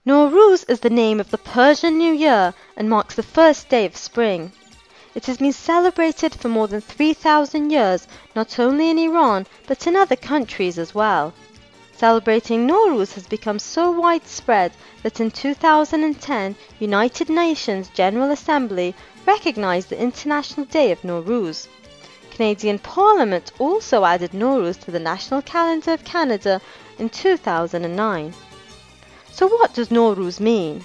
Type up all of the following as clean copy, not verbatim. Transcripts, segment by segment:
Nowruz is the name of the Persian New Year and marks the first day of spring. It has been celebrated for more than 3,000 years, not only in Iran, but in other countries as well. Celebrating Nowruz has become so widespread that in 2010, United Nations General Assembly recognized the International Day of Nowruz. Canadian Parliament also added Nowruz to the national calendar of Canada in 2009. So what does Nowruz mean?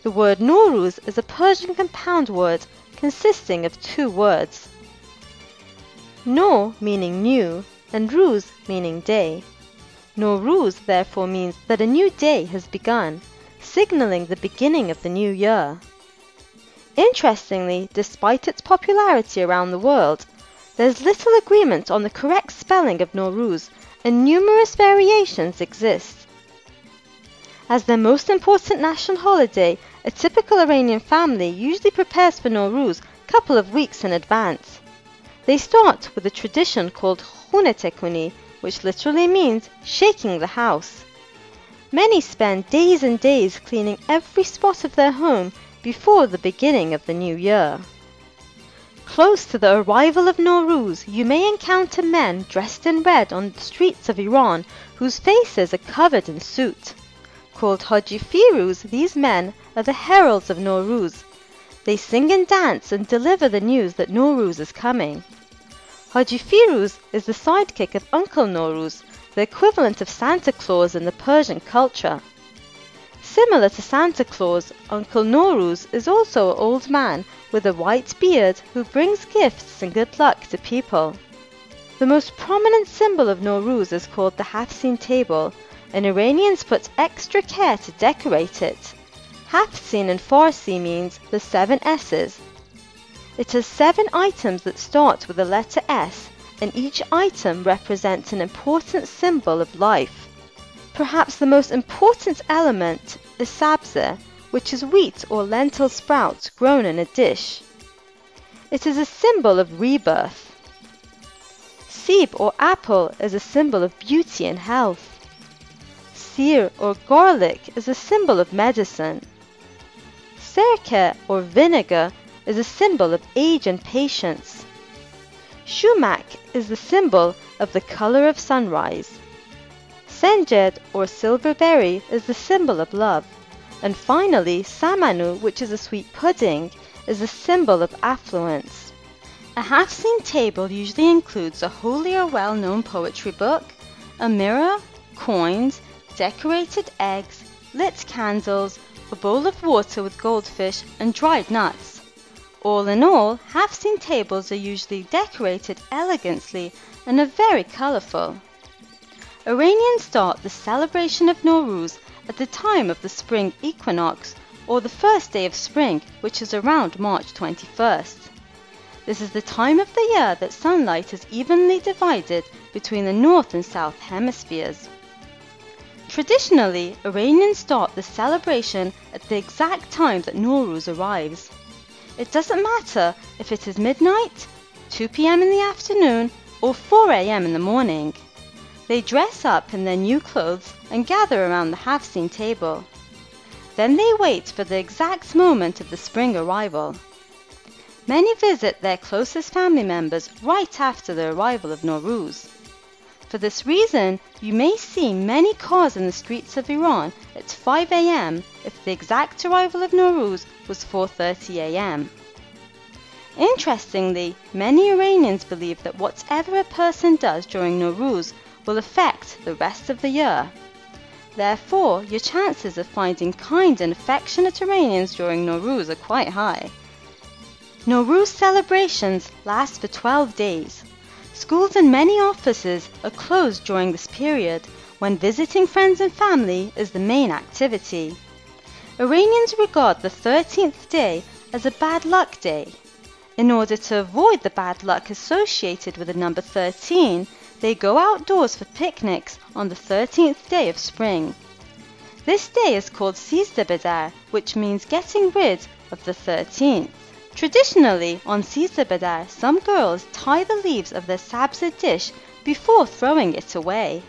The word Nowruz is a Persian compound word consisting of two words. No meaning new and Ruz meaning day. Nowruz therefore means that a new day has begun, signaling the beginning of the new year. Interestingly, despite its popularity around the world, there's little agreement on the correct spelling of Nowruz, and numerous variations exist. As their most important national holiday, a typical Iranian family usually prepares for Nowruz a couple of weeks in advance. They start with a tradition called khune tekuni, which literally means shaking the house. Many spend days and days cleaning every spot of their home before the beginning of the new year. Close to the arrival of Nowruz, you may encounter men dressed in red on the streets of Iran whose faces are covered in soot. Called Haji Firuz, these men are the heralds of Nowruz. They sing and dance and deliver the news that Nowruz is coming. Haji Firuz is the sidekick of Uncle Nowruz, the equivalent of Santa Claus in the Persian culture. Similar to Santa Claus, Uncle Nowruz is also an old man with a white beard who brings gifts and good luck to people. The most prominent symbol of Nowruz is called the Hafsin table, and Iranians put extra care to decorate it. Hafsin in Farsi means the 7 S's. It has 7 items that start with the letter S, and each item represents an important symbol of life. Perhaps the most important element is sabze, which is wheat or lentil sprouts grown in a dish. It is a symbol of rebirth. Sib or apple is a symbol of beauty and health. Sir or garlic is a symbol of medicine. Sirke or vinegar is a symbol of age and patience. Shumak is the symbol of the color of sunrise. Senjed or silverberry is the symbol of love. And finally, samanu, which is a sweet pudding, is a symbol of affluence. A Hafsin table usually includes a holy or well-known poetry book, a mirror, coins, decorated eggs, lit candles, a bowl of water with goldfish, and dried nuts. All in all, Hafsin tables are usually decorated elegantly and are very colorful. Iranians start the celebration of Nowruz at the time of the spring equinox, or the first day of spring, which is around March 21st. This is the time of the year that sunlight is evenly divided between the north and south hemispheres. Traditionally, Iranians start the celebration at the exact time that Nowruz arrives. It doesn't matter if it is midnight, 2 p.m. in the afternoon, or 4 a.m. in the morning. They dress up in their new clothes and gather around the Hafsin table. Then they wait for the exact moment of the spring arrival. Many visit their closest family members right after the arrival of Nowruz. For this reason, you may see many cars in the streets of Iran at 5 a.m. if the exact arrival of Nowruz was 4:30 a.m. Interestingly, many Iranians believe that whatever a person does during Nowruz will affect the rest of the year. Therefore, your chances of finding kind and affectionate Iranians during Nowruz are quite high. Nowruz celebrations last for 12 days. Schools and many offices are closed during this period, when visiting friends and family is the main activity. Iranians regard the 13th day as a bad luck day. In order to avoid the bad luck associated with the number 13, they go outdoors for picnics on the 13th day of spring. This day is called Sizde Bedar, which means getting rid of the 13th. Traditionally, on Sizde Bedar, some girls tie the leaves of their sabze dish before throwing it away.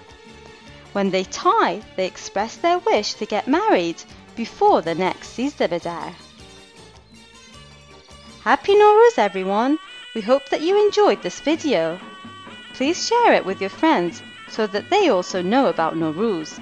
When they tie, they express their wish to get married, before the next Sizde Bedar. Happy Nowruz, everyone! We hope that you enjoyed this video. Please share it with your friends so that they also know about Nowruz.